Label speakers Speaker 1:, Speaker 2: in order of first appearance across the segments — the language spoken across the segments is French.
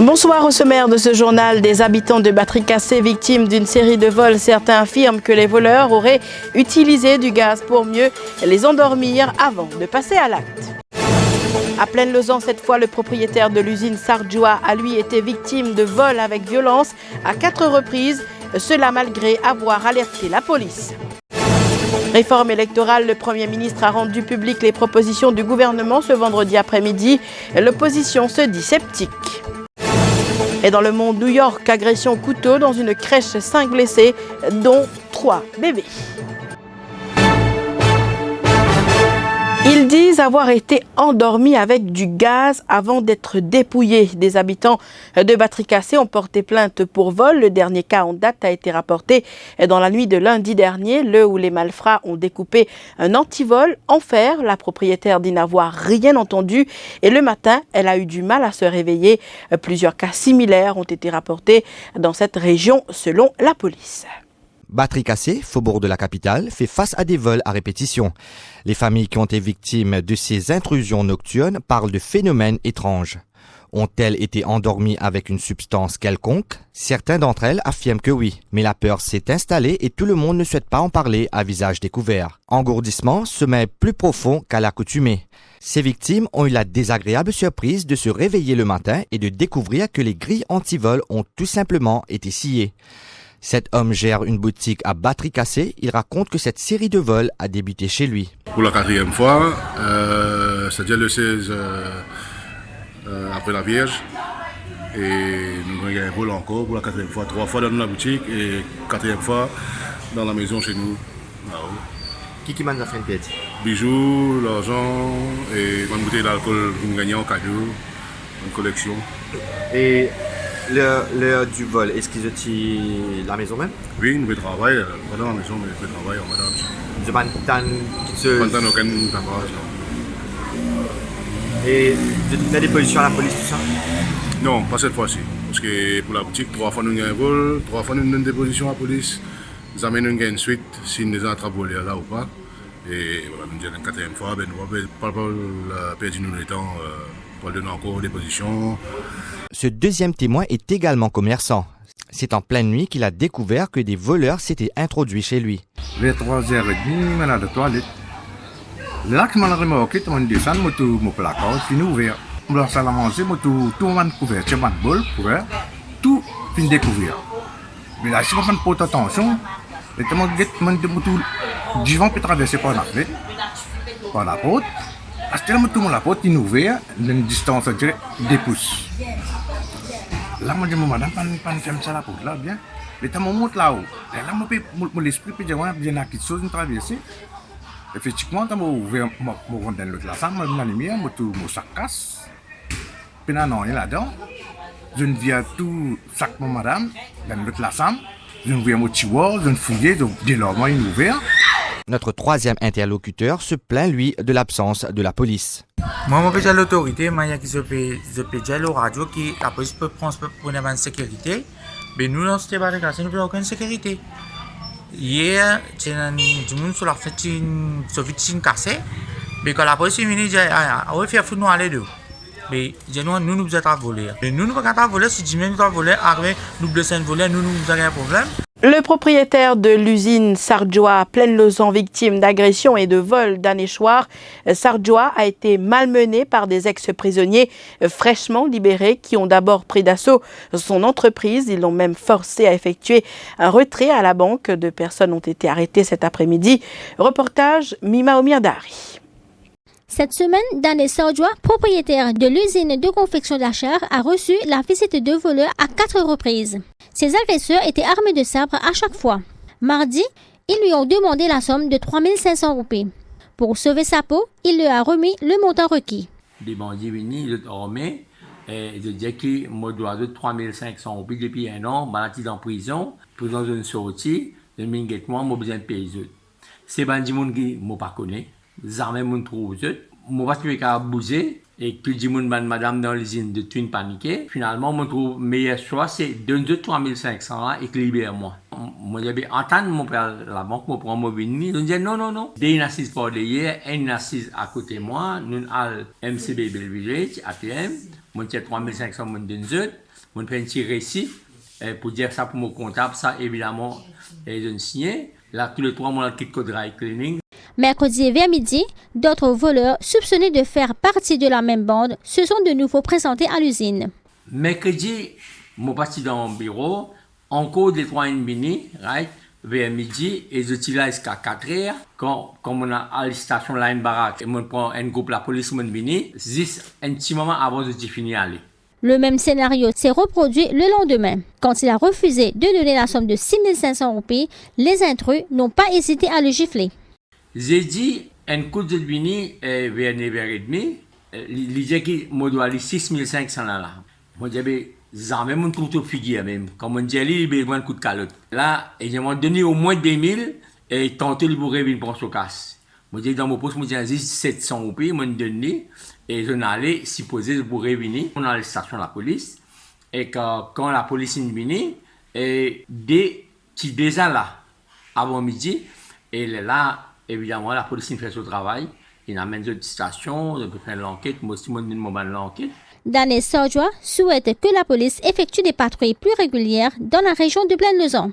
Speaker 1: Bonsoir. Au sommaire de ce journal, des habitants de Batricasset victimes d'une série de vols. Certains affirment que les voleurs auraient utilisé du gaz pour mieux les endormir avant de passer à l'acte. À Plaine-Lausanne, cette fois, le propriétaire de l'usine Sardjoa a lui été victime de vols avec violence à 4 reprises, cela malgré avoir alerté la police. Réforme électorale, le Premier ministre a rendu public les propositions du gouvernement ce vendredi après-midi. L'opposition se dit sceptique. Et dans le monde, New York, agression couteau dans une crèche, 5 blessés, dont 3 bébés. Ils disent avoir été endormis avec du gaz avant d'être dépouillés. Des habitants de Batricasset ont porté plainte pour vol. Le dernier cas en date a été rapporté dans la nuit de lundi dernier, le où les malfrats ont découpé un antivol en fer. La propriétaire dit n'avoir rien entendu et le matin, elle a eu du mal à se réveiller. Plusieurs cas similaires ont été rapportés dans cette région selon la police.
Speaker 2: Batricasset, faubourg de la capitale, fait face à des vols à répétition. Les familles qui ont été victimes de ces intrusions nocturnes parlent de phénomènes étranges. Ont-elles été endormies avec une substance quelconque? Certains d'entre elles affirment que oui, mais la peur s'est installée et tout le monde ne souhaite pas en parler à visage découvert. Engourdissement, sommeil plus profond qu'à l'accoutumée. Ces victimes ont eu la désagréable surprise de se réveiller le matin et de découvrir que les grilles anti-vol ont tout simplement été sciées. Cet homme gère une boutique à Batricasset. Il raconte que cette série de vols a débuté chez lui.
Speaker 3: Pour la 4e fois, c'est-à-dire le 16 après la Vierge. Et nous avons eu un vol encore pour la 4e fois. 3 fois dans la boutique et 4e fois dans la maison chez nous.
Speaker 2: Qui m'a fait une pièce?
Speaker 3: Bijoux, l'argent et une bouteille d'alcool pour nous gagner en cadeau, une collection.
Speaker 2: Et l'heure du vol, est-ce qu'ils étaient la maison même?
Speaker 3: Oui, nous travaillons dans la maison, mais nous travaillons en madame.
Speaker 2: Nous avons
Speaker 3: Pas aucun tapage.
Speaker 2: Et vous avez fait des positions à la police, tout ça?
Speaker 3: Non, pas cette fois-ci. Parce que pour la boutique, 3 fois nous avons un vol, 3 fois nous avons une déposition à la police. Nous avons une suite si nous avons attrapé là ou pas. Et voilà, nous avons une 4e fois, ben, nous n'avons pas perdu le temps pour donner encore des positions.
Speaker 2: Ce deuxième témoin est également commerçant. C'est en pleine nuit qu'il a découvert que des voleurs s'étaient introduits chez lui.
Speaker 4: Vers 3h30, je suis à la toilette. Là, je me remarqué que je descends, je suis mon placard, fini ouvert. Je suis à la manger, je suis tout le monde couvert, je suis bol couvert, tout fini découvert. Mais là, si je ne prends pas attention, je suis divan peut traverser par la fenêtre, par la porte. À ce moment où la porte est ouverte, une distance de 2 pouces. Là, je dis, madame, pas faire ça la porte là, bien. Mais quand je monte là-haut, là, mon esprit peut dire, bien à quelque chose de traverser. Effectivement, quand je ouvert mon rond dans l'autre là, je la lumière, mon sac casse. Puis là, non, là-dedans, je ne viens tout sac mon madame, dans l'autre là, je ne viens mon tiroir, je ne fouillais, dès lors, moi, il est ouvert.
Speaker 2: Notre troisième interlocuteur se plaint, lui, de l'absence de la police.
Speaker 5: Moi, je suis l'autorité, je peux dire à la radio que la police peut prendre pour une sécurité, mais nous, dans cette barricade, nous n'avons aucune sécurité. Hier, il y a du monde sur la fête, une cassée, mais quand la police est venue, il a dit, il faut nous aller d'où. Mais nous avons à voler. Mais nous ne pouvons pas voler, si nous avons volé, nous blessons voler, nous avons un problème.
Speaker 1: Le propriétaire de l'usine Sardjoa à Plaine-Lausanne, victime d'agression et de vol d'Anéchoir. Sardjoa a été malmené par des ex-prisonniers fraîchement libérés qui ont d'abord pris d'assaut son entreprise. Ils l'ont même forcé à effectuer un retrait à la banque. 2 personnes ont été arrêtées cet après-midi. Reportage Mima Omirdari.
Speaker 6: Cette semaine, Daniel Sardjoa, propriétaire de l'usine de confection d'Achar, a reçu la visite de voleurs à 4 reprises. Ces agresseurs étaient armés de sabres à chaque fois. Mardi, ils lui ont demandé la somme de 3500 roupies. Pour sauver sa peau, il lui a remis le montant requis.
Speaker 7: Des bandits venus, ils ont armés, et ils ont dit que je dois de 3500 roupies depuis un an, je suis en prison, prison de sortie, je me dis que moi, j'ai besoin de payer. Ces bandits qui ne m'ont pas connu. Les armées m'ont trouvé, je ne sais pas bouger et que je dis madame dans l'usine de tout paniquer. Finalement, je trouve meilleur choix, c'est de 3500 et que libère-moi. Moi, j'avais entendu mon père, la banque, me prend mon venu. Je dis non. Dès une assise pour derrière, une assise à côté de moi, nous avons MCB Belleville, ATM, moi j'ai 3500, moi donne On fait un petit récit pour dire ça pour mon comptable, ça évidemment, je ne signe. Là, tous les 3 mois, le kit code dry cleaning.
Speaker 6: Mercredi vers midi, d'autres voleurs soupçonnés de faire partie de la même bande se sont de nouveau présentés à l'usine.
Speaker 7: Mercredi, je suis parti dans mon bureau, encore des 3h30, right, vers midi, et je suis là jusqu'à 4h. Quand on a à la station Line Barak, et on prend un groupe la police, on vient, juste un petit moment avant de finir aller.
Speaker 6: Le même scénario s'est reproduit le lendemain. Quand il a refusé de donner la somme de 6 500 roupies, les intrus n'ont pas hésité à le gifler.
Speaker 7: J'ai dit, un coup de vini vers 9h30, il disait qu'il me doit aller 6 500 là. Moi, j'ai dit, jamais mon couteau figure même. Comme on dit, il a besoin de coup de calotte. Là, ils m'ont donné au moins 2000 et tenté de bourrer une branche au casse. Moi, j'ai dit, dans mon poste, moi, j'ai dit 700 roupies, ils m'ont donné. Et je n'allais supposer pour revenir. On a la station de la police. Et quand la police est venue, et qui déjà là, avant midi, et là, évidemment, la police fait son travail. Il amène une station, on peut faire l'enquête. Moi aussi, je demande l'enquête.
Speaker 6: Daniel Sordjois souhaite que la police effectue des patrouilles plus régulières dans la région de Blaine-le-Zan.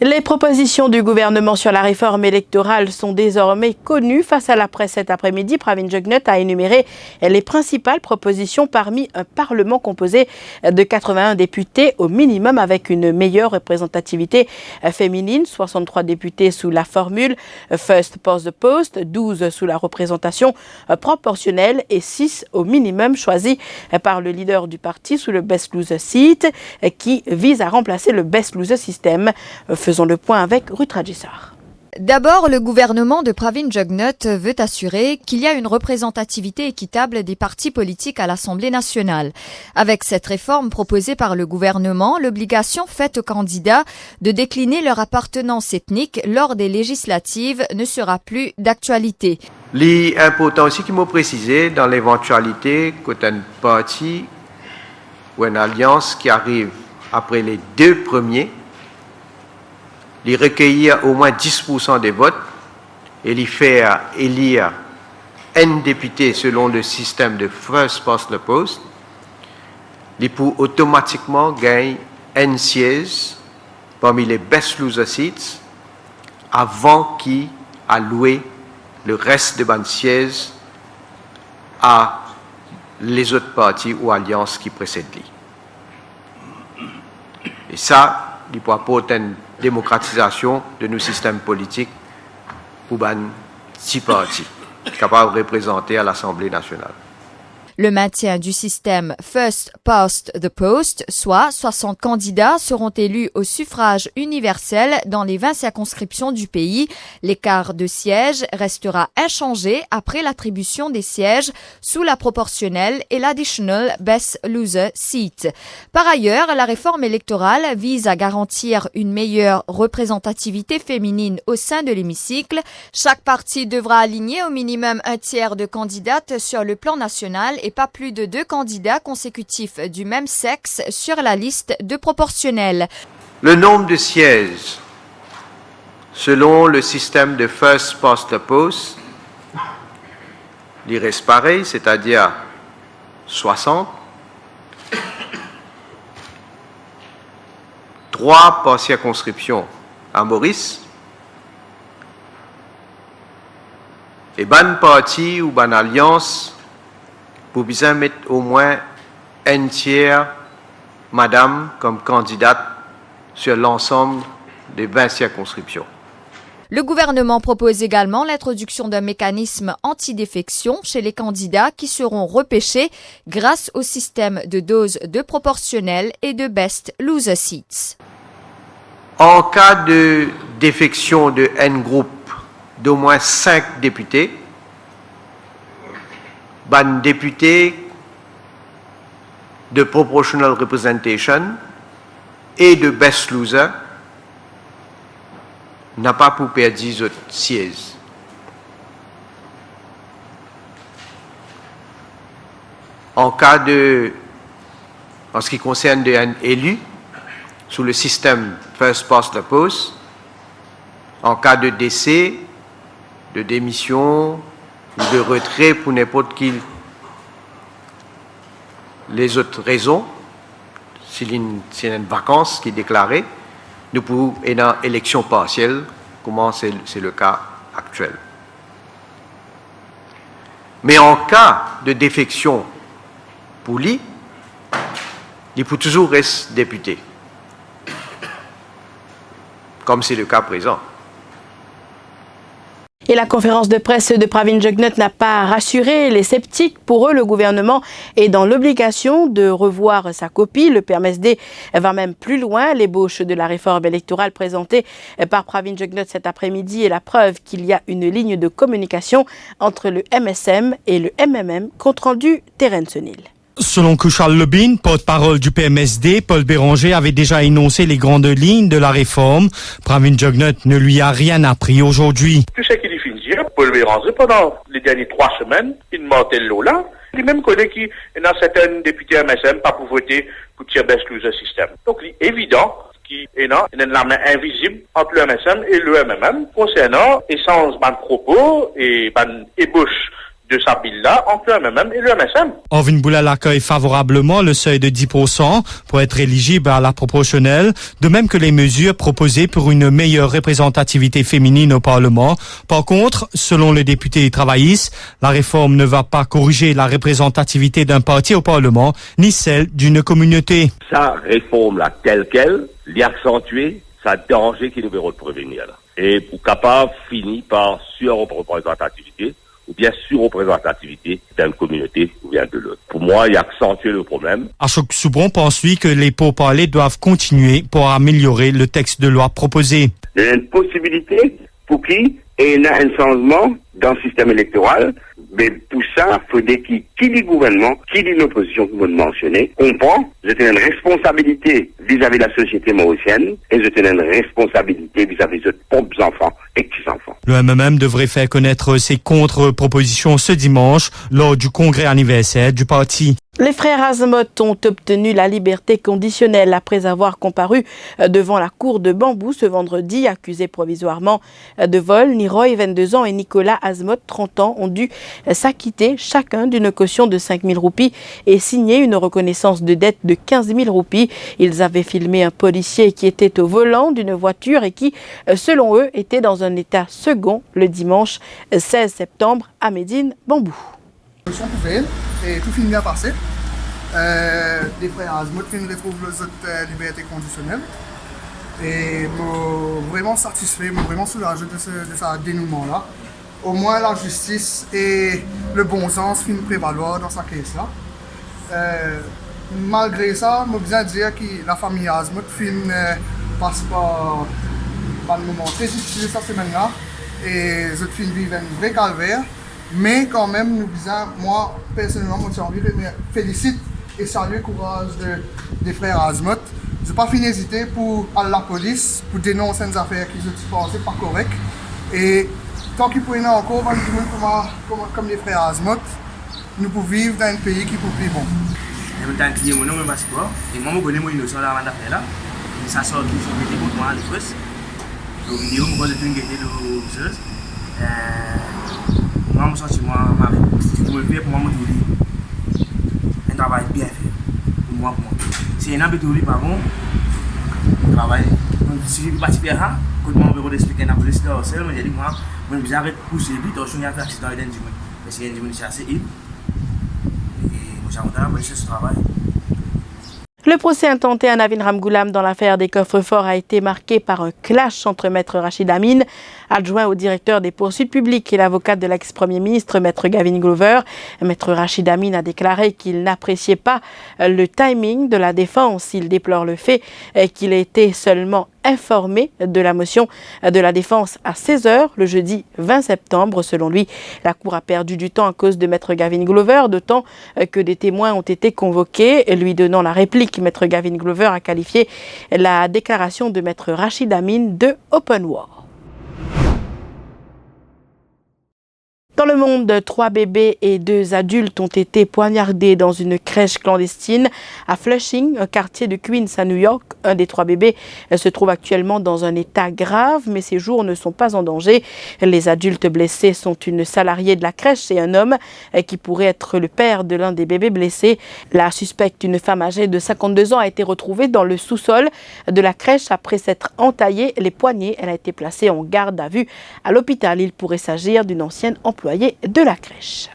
Speaker 1: Les propositions du gouvernement sur la réforme électorale sont désormais connues. Face à la presse cet après-midi, Pravin Jugnut a énuméré les principales propositions parmi un Parlement composé de 81 députés au minimum avec une meilleure représentativité féminine, 63 députés sous la formule First Past the Post, 12 sous la représentation proportionnelle et 6 au minimum choisis par le leader du parti sous le Best Loser Seat qui vise à remplacer le Best Loser System. Faisons le point avec Ruth Rajissar.
Speaker 8: D'abord, le gouvernement de Pravin Jugnut veut assurer qu'il y a une représentativité équitable des partis politiques à l'Assemblée nationale. Avec cette réforme proposée par le gouvernement, l'obligation faite aux candidats de décliner leur appartenance ethnique lors des législatives ne sera plus d'actualité.
Speaker 9: L'important aussi qu'il m'a précisé dans l'éventualité qu'un parti ou une alliance qui arrive après les 2 premiers, les recueillir au moins 10% des votes et les faire élire un député selon le système de First Past the Post, les pour automatiquement gagner un siège parmi les Best Loser Seats avant qu'ils allouent le reste de ban sièges à les autres partis ou alliances qui précèdent lui. Et ça, il peut apporter une démocratisation de nos systèmes politiques pour ban 6 partis capables de représenter à l'Assemblée nationale.
Speaker 8: Le maintien du système First Past the Post, soit 60 candidats seront élus au suffrage universel dans les 20 circonscriptions du pays. L'écart de sièges restera inchangé après l'attribution des sièges sous la proportionnelle et l'additional Best Loser Seat. Par ailleurs, la réforme électorale vise à garantir une meilleure représentativité féminine au sein de l'hémicycle. Chaque parti devra aligner au minimum un tiers de candidates sur le plan national et pas plus de 2 candidats consécutifs du même sexe sur la liste de proportionnels.
Speaker 9: Le nombre de sièges, selon le système de First Past the Post, il reste pareil, c'est-à-dire 60. 3 par circonscription à Maurice. Et ban parti ou ban alliance pour bien mettre au moins un tiers madame comme candidate sur l'ensemble des 20 circonscriptions.
Speaker 8: Le gouvernement propose également l'introduction d'un mécanisme anti-défection chez les candidats qui seront repêchés grâce au système de doses de proportionnel et de Best Loser Seats.
Speaker 9: En cas de défection de un groupe d'au moins 5 députés, ban député de Proportional Representation et de Best Loser n'a pas pour perdre 10 autres sièges. En ce qui concerne un élu, sous le système First Past the Post, en cas de décès, de démission, ou de retrait pour n'importe qui les autres raisons, s'il y a une vacance qui est déclarée, nous pouvons avoir une élection partielle, comment c'est le cas actuel. Mais en cas de défection pour lui, il peut toujours rester député, comme c'est le cas présent.
Speaker 1: Et la conférence de presse de Pravin Jugnauth n'a pas rassuré les sceptiques. Pour eux, le gouvernement est dans l'obligation de revoir sa copie. Le PMSD va même plus loin. L'ébauche de la réforme électorale présentée par Pravin Jugnauth cet après-midi est la preuve qu'il y a une ligne de communication entre le MSM et le MMM, compte rendu Terence O'Neill.
Speaker 10: Selon Kushal Lebin, porte-parole du PMSD, Paul Béranger avait déjà énoncé les grandes lignes de la réforme. Pravin Jugnauth ne lui a rien appris aujourd'hui.
Speaker 11: Tout ce qu'il finit dire, Paul Béranger, pendant les dernières 3 semaines, il mentait là. Il même connaît qu'il y a certains députés MSM pas pour voter pour tirer baisse le système. Donc, il est évident qu'il y a la main invisible entre le MSM et le MMM concernant essence de propos et ébauche de sa bille-là entre le MMM et le MSM.
Speaker 10: Orvin Boulal accueille favorablement le seuil de 10% pour être éligible à la proportionnelle, de même que les mesures proposées pour une meilleure représentativité féminine au Parlement. Par contre, selon le député travailliste, la réforme ne va pas corriger la représentativité d'un parti au Parlement, ni celle d'une communauté.
Speaker 12: Sa réforme-là, telle qu'elle, l'y accentuer, ça danger qu'il devrait prévenir. Et pour capable finir par sur-représentativité, ou bien sur-représentativité d'une communauté ou bien de l'autre. Pour moi, il y a accentué le problème.
Speaker 10: Ashok Soubron pense, lui, que les pourparlers doivent continuer pour améliorer le texte de loi proposé.
Speaker 12: Il y a une possibilité pour qui il y a un changement dans le système électoral, mais pour ça, il faudrait qu'il y ait le gouvernement, qu'il y ait l'opposition que vous mentionnez, comprend, je tenais une responsabilité vis-à-vis de la société mauricienne et je tenais une responsabilité vis-à-vis de propres enfants et petits-enfants.
Speaker 10: Le MMM devrait faire connaître ses contre-propositions ce dimanche lors du congrès anniversaire du parti.
Speaker 1: Les frères Azmoth ont obtenu la liberté conditionnelle après avoir comparu devant la cour de Bambou ce vendredi, accusés provisoirement de vol. Niroy, 22 ans, et Nicolas Azmoth, 30 ans, ont dû s'acquitter chacun d'une caution de 5 000 roupies et signer une reconnaissance de dette de 15 000 roupies. Ils avaient filmé un policier qui était au volant d'une voiture et qui, selon eux, était dans un état second le dimanche 16 septembre à Médine, Bambou.
Speaker 13: Et tout finit bien passé. Les frères Azmoth finissent retrouver les liberté conditionnelle. Et je suis vraiment satisfait, je suis vraiment soulagé de ce dénouement-là. Au moins la justice et le bon sens finissent prévaloir dans sa caisse-là. Malgré ça, je veux bien dire que la famille Azmoth passe par un moment très difficile cette semaine-là. Et je finis vivre un vrai calvaire. Mais quand même, moi personnellement, j'ai envie de féliciter et saluer le courage des frères Azmoth. Je n'ai pas fini d'hésiter pour aller à la police, pour dénoncer des affaires qui se passaient pas correctes. Et tant qu'il peut y en avoir encore, comme les frères Azmoth, nous pouvons vivre dans un pays qui peut plus bon.
Speaker 14: Je me suis dit, mon nom est passeport, et moi, je connais mon innocent avant d'affaire là. Et ça sort qui sont mis contre moi à l'époque. Donc, vidéo, je me suis dit, je vais moi, je me sens pour me faire, pour moi, un travail bien fait. Pour moi. Si un peu de par bon, travail. Si je ne pas faire ça, quand moi, je vais expliquer à la police, je vais dire, moi, je vais arrêter de pousser, je vais faire un accident et parce qu'il y a des gens qui sont assez et moi, j'ai ce travail.
Speaker 1: Le procès intenté à Navin Ramgoolam dans l'affaire des coffres-forts a été marqué par un clash entre Maître Rachid Amin, adjoint au directeur des poursuites publiques, et l'avocate de l'ex-premier ministre, Maître Gavin Glover. Maître Rachid Amin a déclaré qu'il n'appréciait pas le timing de la défense. Il déplore le fait qu'il ait été seulement informé de la motion de la défense à 16h le jeudi 20 septembre. Selon lui, la Cour a perdu du temps à cause de Maître Gavin Glover, d'autant que des témoins ont été convoqués. Lui donnant la réplique, Maître Gavin Glover a qualifié la déclaration de Maître Rachid Amin de open war. Dans le monde, 3 bébés et 2 adultes ont été poignardés dans une crèche clandestine à Flushing, un quartier de Queens à New York. Un des 3 bébés se trouve actuellement dans un état grave, mais ses jours ne sont pas en danger. Les adultes blessés sont une salariée de la crèche et un homme qui pourrait être le père de l'un des bébés blessés. La suspecte, une femme âgée de 52 ans, a été retrouvée dans le sous-sol de la crèche après s'être entaillée les poignets. Elle a été placée en garde à vue à l'hôpital. Il pourrait s'agir d'une ancienne employée de la crèche.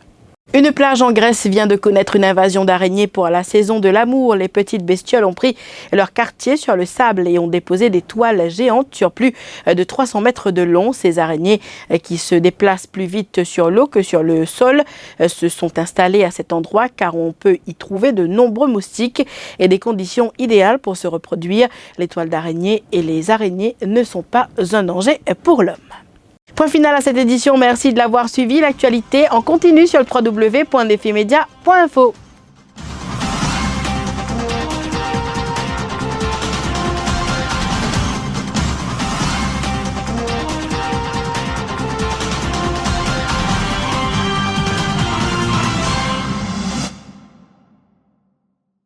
Speaker 1: Une plage en Grèce vient de connaître une invasion d'araignées pour la saison de l'amour. Les petites bestioles ont pris leur quartier sur le sable et ont déposé des toiles géantes sur plus de 300 mètres de long. Ces araignées qui se déplacent plus vite sur l'eau que sur le sol se sont installées à cet endroit car on peut y trouver de nombreux moustiques et des conditions idéales pour se reproduire. Les toiles d'araignées et les araignées ne sont pas un danger pour l'homme. Point final à cette édition, merci de l'avoir suivi. L'actualité en continu sur le www.defemedia.info.